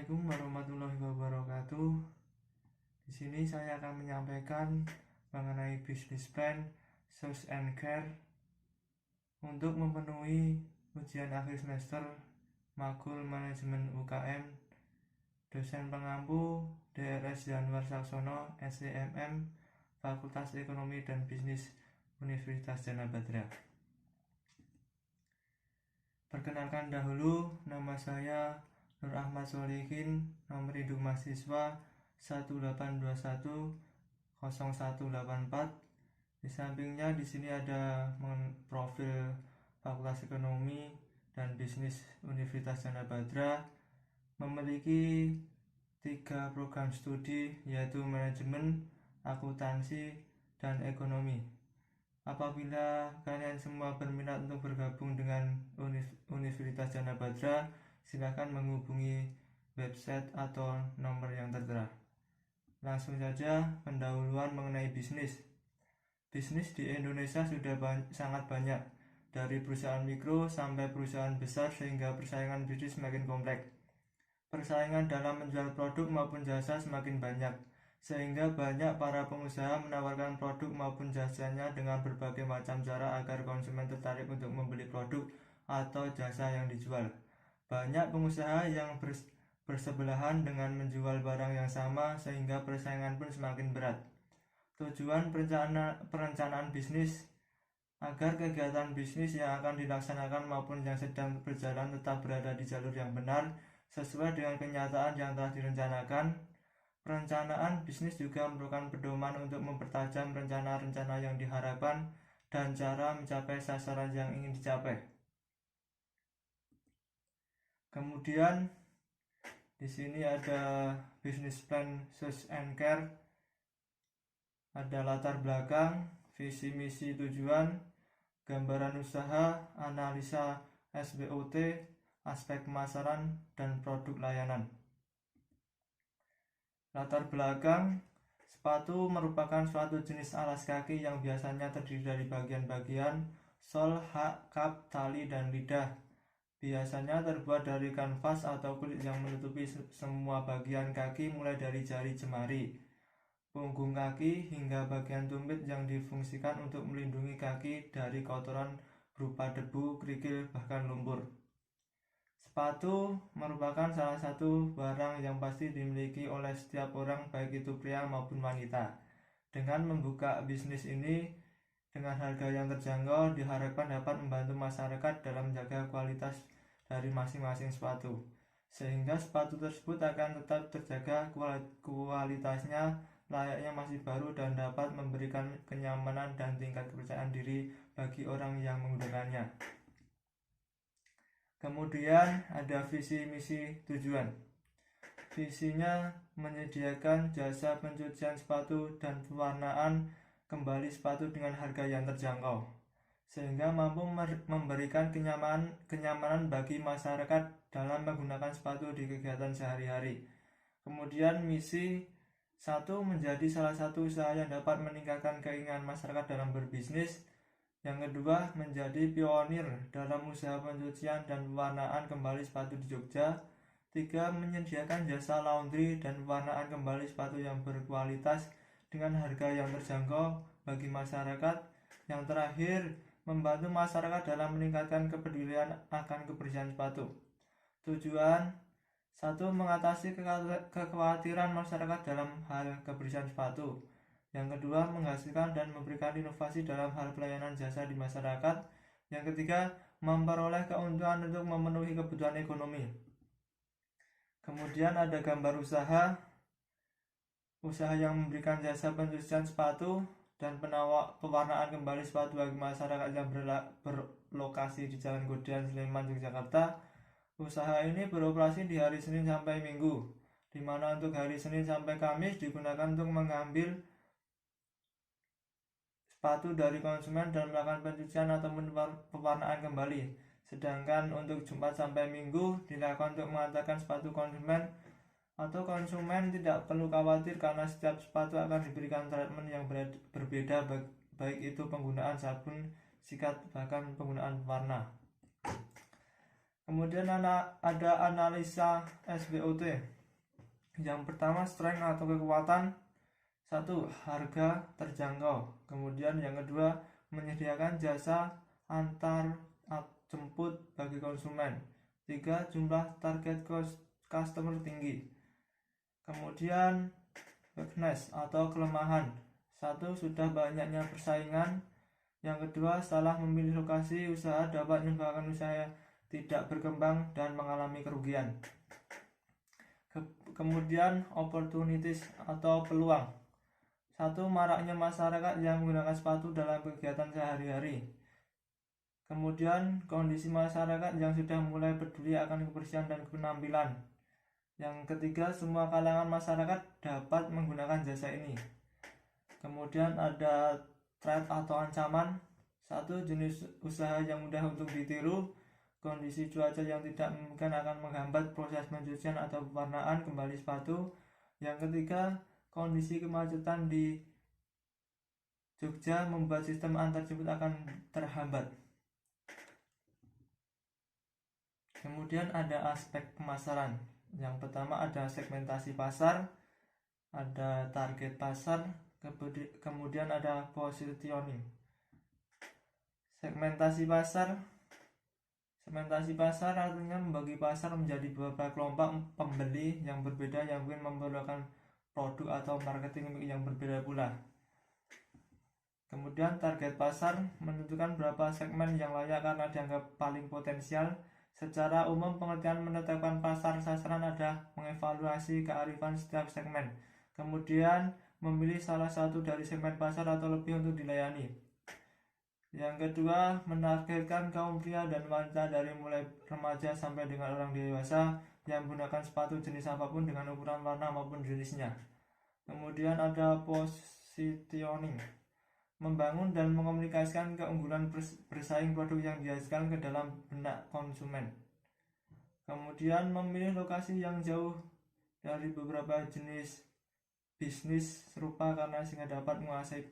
Assalamualaikum warahmatullahi wabarakatuh. Di sini saya akan menyampaikan mengenai bisnis plan Sales and Care untuk memenuhi ujian akhir semester Makul Manajemen UKM dosen pengampu DRS Janwar Saksono SCMM Fakultas Ekonomi dan Bisnis Universitas Janabadra. Perkenalkan dahulu, nama saya Nur Ahmad Solihin, nomor induk mahasiswa 182100184. Di sampingnya di sini ada profil Fakultas Ekonomi dan Bisnis Universitas Janabadra, memiliki 3 program studi yaitu manajemen, akuntansi, dan ekonomi. Apabila kalian semua berminat untuk bergabung dengan Universitas Janabadra, silakan menghubungi website atau nomor yang tertera. Langsung saja pendahuluan mengenai bisnis. Bisnis di Indonesia sudah sangat banyak, dari perusahaan mikro sampai perusahaan besar, sehingga persaingan bisnis semakin kompleks. Persaingan dalam menjual produk maupun jasa semakin banyak, sehingga banyak para pengusaha menawarkan produk maupun jasanya dengan berbagai macam cara agar konsumen tertarik untuk membeli produk atau jasa yang dijual. Banyak pengusaha yang bersebelahan dengan menjual barang yang sama, sehingga persaingan pun semakin berat. Tujuan perencanaan bisnis agar kegiatan bisnis yang akan dilaksanakan maupun yang sedang berjalan tetap berada di jalur yang benar sesuai dengan kenyataan yang telah direncanakan. Perencanaan bisnis juga merupakan pedoman untuk mempertajam rencana-rencana yang diharapkan dan cara mencapai sasaran yang ingin dicapai. Kemudian di sini ada bisnis plan Sales and Care, ada latar belakang, visi misi tujuan, gambaran usaha, analisa SWOT, aspek pemasaran, dan produk layanan. Latar belakang, sepatu merupakan suatu jenis alas kaki yang biasanya terdiri dari bagian-bagian sol, hak, kap, tali, dan lidah. Biasanya terbuat dari kanvas atau kulit yang menutupi semua bagian kaki, mulai dari jari jemari, punggung kaki, hingga bagian tumit yang difungsikan untuk melindungi kaki dari kotoran berupa debu, kerikil, bahkan lumpur. Sepatu merupakan salah satu barang yang pasti dimiliki oleh setiap orang, baik itu pria maupun wanita. Dengan membuka bisnis ini dengan harga yang terjangkau, diharapkan dapat membantu masyarakat dalam menjaga kualitas dari masing-masing sepatu, sehingga sepatu tersebut akan tetap terjaga kualitasnya layaknya masih baru dan dapat memberikan kenyamanan dan tingkat kepercayaan diri bagi orang yang menggunakannya. Kemudian ada visi misi tujuan. Visinya menyediakan jasa pencucian sepatu dan pewarnaan kembali sepatu dengan harga yang terjangkau, sehingga mampu memberikan kenyamanan bagi masyarakat dalam menggunakan sepatu di kegiatan sehari-hari. Kemudian misi 1, menjadi salah satu usaha yang dapat meningkatkan keinginan masyarakat dalam berbisnis. Yang kedua, menjadi pionir dalam usaha pencucian dan pewarnaan kembali sepatu di Jogja. 3, menyediakan jasa laundry dan pewarnaan kembali sepatu yang berkualitas dengan harga yang terjangkau bagi masyarakat. Yang terakhir, membantu masyarakat dalam meningkatkan kepedulian akan kebersihan sepatu. Tujuan 1, mengatasi kekhawatiran masyarakat dalam hal kebersihan sepatu. Yang kedua, menghasilkan dan memberikan inovasi dalam hal pelayanan jasa di masyarakat. Yang ketiga, memperoleh keuntungan untuk memenuhi kebutuhan ekonomi. Kemudian ada gambar usaha yang memberikan jasa pencucian sepatu dan pewarnaan kembali sepatu bagi masyarakat yang berlokasi di Jalan Godean, Sleman, Yogyakarta. Usaha ini beroperasi di hari Senin sampai Minggu, di mana untuk hari Senin sampai Kamis digunakan untuk mengambil sepatu dari konsumen dan melakukan pencucian ataupun pewarnaan kembali. Sedangkan untuk Jumat sampai Minggu dilakukan untuk mengantarkan sepatu konsumen, atau konsumen tidak perlu khawatir karena setiap sepatu akan diberikan treatment yang berbeda, baik itu penggunaan sabun, sikat, bahkan penggunaan warna. Kemudian ada analisa SWOT. Yang pertama, strength atau kekuatan. 1. Harga terjangkau. Kemudian yang kedua, menyediakan jasa antar jemput bagi konsumen. 3. Jumlah target customer tinggi. Kemudian weakness atau kelemahan. 1. Sudah banyaknya persaingan. Yang kedua, salah memilih lokasi usaha dapat menyebabkan usaha tidak berkembang dan mengalami kerugian. Kemudian opportunities atau peluang. 1. Maraknya masyarakat yang menggunakan sepatu dalam kegiatan sehari-hari. Kemudian kondisi masyarakat yang sudah mulai peduli akan kebersihan dan penampilan. Yang ketiga, semua kalangan masyarakat dapat menggunakan jasa ini. Kemudian ada threat atau ancaman. 1. Jenis usaha yang mudah untuk ditiru. Kondisi cuaca yang tidak memungkinkan akan menghambat proses pencucian atau pewarnaan kembali sepatu. Yang ketiga, kondisi kemacetan di Jogja membuat sistem antar jemput akan terhambat. Kemudian ada aspek pemasaran. Yang pertama ada segmentasi pasar, ada target pasar, kemudian ada positioning. Segmentasi pasar artinya membagi pasar menjadi beberapa kelompok pembeli yang berbeda yang mungkin memerlukan produk atau marketing yang berbeda pula. Kemudian target pasar menentukan berapa segmen yang layak karena dianggap paling potensial. Secara umum pengertian menetapkan pasar sasaran adalah mengevaluasi kearifan setiap segmen, kemudian memilih salah satu dari segmen pasar atau lebih untuk dilayani. Yang kedua, menargetkan kaum pria dan wanita dari mulai remaja sampai dengan orang dewasa yang menggunakan sepatu jenis apapun dengan ukuran, warna maupun jenisnya. Kemudian ada positioning, membangun dan mengomunikasikan keunggulan bersaing produk yang dihasilkan ke dalam benak konsumen. Kemudian memilih lokasi yang jauh dari beberapa jenis bisnis serupa karena sehingga dapat menguasai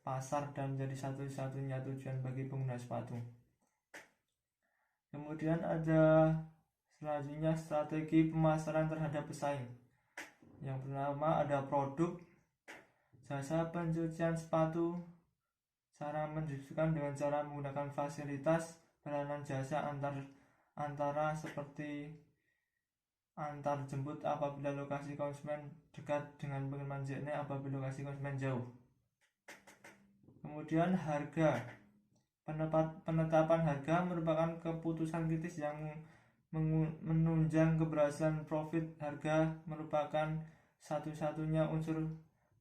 pasar dan menjadi satu-satunya tujuan bagi pengguna sepatu. Kemudian ada selanjutnya strategi pemasaran terhadap pesaing. Yang pertama ada produk, jasa pencucian sepatu, cara mendistribusikan dengan cara menggunakan fasilitas pelayanan jasa antara seperti antar jemput apabila lokasi konsumen dekat dengan pengiriman JNE apabila lokasi konsumen jauh. Kemudian harga. Penetapan harga merupakan keputusan kritis yang menunjang keberhasilan profit. Harga merupakan satu-satunya unsur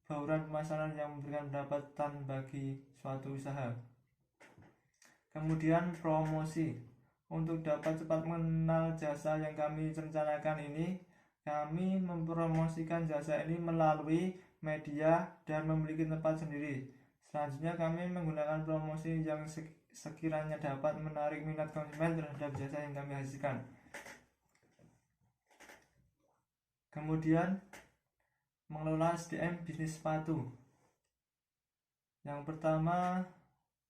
bauran pemasaran yang memberikan pendapatan bagi suatu usaha. Kemudian promosi. Untuk dapat cepat mengenal jasa yang kami rencanakan ini, kami mempromosikan jasa ini melalui media dan memiliki tempat sendiri. Selanjutnya kami menggunakan promosi yang sekiranya dapat menarik minat konsumen terhadap jasa yang kami hasilkan. Kemudian mengelola SDM bisnis sepatu. Yang pertama,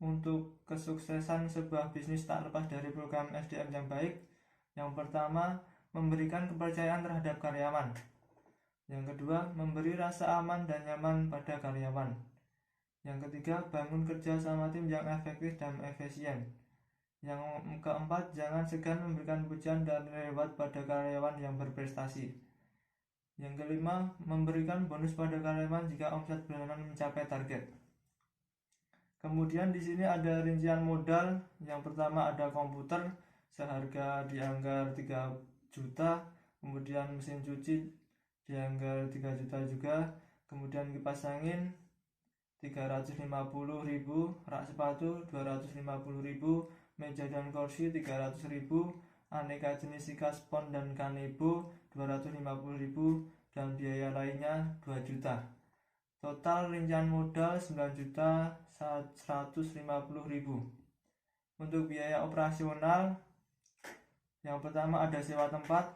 untuk kesuksesan sebuah bisnis tak lepas dari program SDM yang baik. Yang pertama, memberikan kepercayaan terhadap karyawan. Yang kedua, memberi rasa aman dan nyaman pada karyawan. Yang ketiga, bangun kerja sama tim yang efektif dan efisien. Yang keempat, jangan segan memberikan pujian dan reward pada karyawan yang berprestasi. Yang kelima, memberikan bonus pada karyawan jika omset bulanan mencapai target. Kemudian di sini ada rincian modal. Yang pertama ada komputer seharga dianggar 3 juta, kemudian mesin cuci dianggar 3 juta juga, kemudian kipas angin 350.000, rak sepatu 250.000, meja dan kursi 300.000, aneka jenis sikat spons dan kanebo 250.000, dan biaya lainnya 2 juta. Total rincian modal 9.150.000. Untuk biaya operasional, yang pertama ada sewa tempat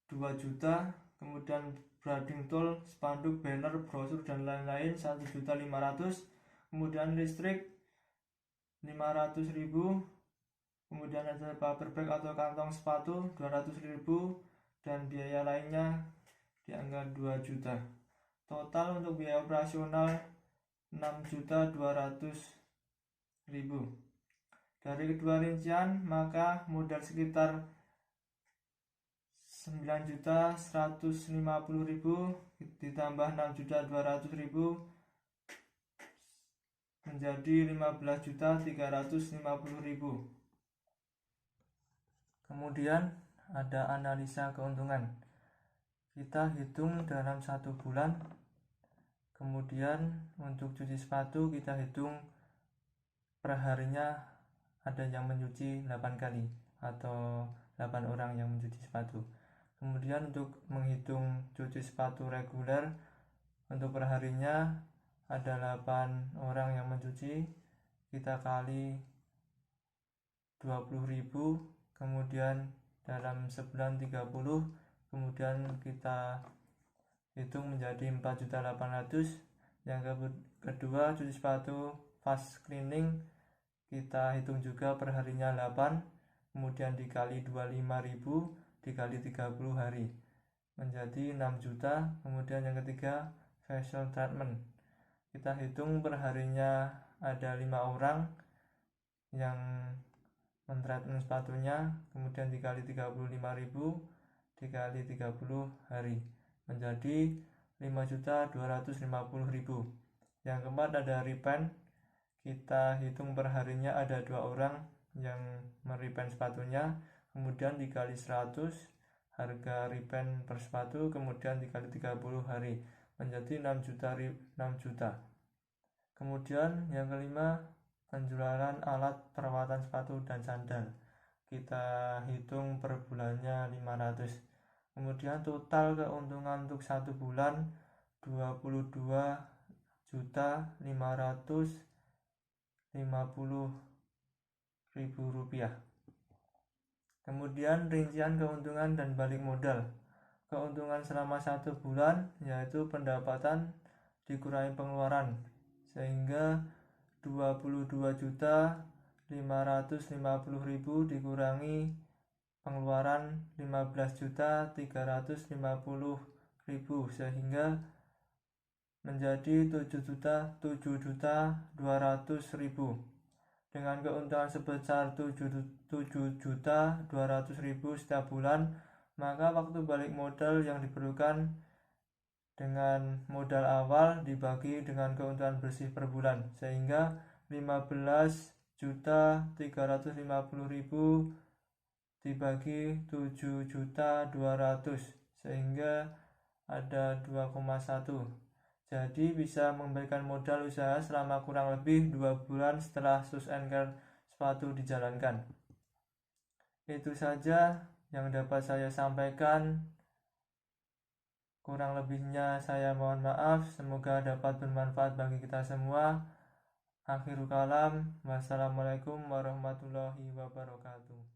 2 juta, kemudian branding tool, spanduk, banner, brosur dan lain-lain 1.500.000, kemudian listrik 500.000, Kemudian ada paper bag atau kantong sepatu 200.000 dan biaya lainnya di angka 2 juta. Total untuk biaya operasional 6.200.000. Dari kedua rincian maka modal sekitar 9.150.000 ditambah 6.200.000 menjadi 15.350.000. Kemudian ada analisa keuntungan. Kita hitung dalam 1 bulan. Kemudian untuk cuci sepatu kita hitung perharinya ada yang mencuci 8 kali atau 8 orang yang mencuci sepatu. Kemudian untuk menghitung cuci sepatu reguler untuk perharinya ada 8 orang yang mencuci, kita kali 20.000, kemudian dalam sebulan 30, kemudian kita hitung menjadi 4.800.000. Yang kedua cuci sepatu fast cleaning kita hitung juga perharinya 8, kemudian dikali 25.000 dikali 30 hari menjadi 6 juta. Kemudian yang ketiga facial treatment kita hitung perharinya ada 5 orang yang mentreatment sepatunya, kemudian dikali 35.000 dikali 30 hari menjadi 5.250.000. Yang keempat ada repaint, kita hitung perharinya ada 2 orang yang merepaint sepatunya, kemudian dikali 100 harga repaint per sepatu, kemudian dikali 30 hari menjadi 6 juta. Kemudian yang kelima penjualan alat perawatan sepatu dan sandal, kita hitung per bulannya 500. Kemudian total keuntungan untuk 1 bulan 22.550.000 rupiah. Kemudian rincian keuntungan dan balik modal. Keuntungan selama 1 bulan yaitu pendapatan dikurangi pengeluaran sehingga 22.550.000 dikurangi pengeluaran 15.350.000 sehingga menjadi 7.200.000. Dengan keuntungan sebesar 7.200.000 setiap bulan, maka waktu balik modal yang diperlukan dengan modal awal dibagi dengan keuntungan bersih per bulan sehingga 15.350.000 dibagi 7.200.000 sehingga ada 2,1. Jadi bisa mengembalikan modal usaha selama kurang lebih 2 bulan setelah sus and care sepatu dijalankan. Itu saja yang dapat saya sampaikan. Kurang lebihnya saya mohon maaf. Semoga dapat bermanfaat bagi kita semua. Akhirul kalam. Wassalamualaikum warahmatullahi wabarakatuh.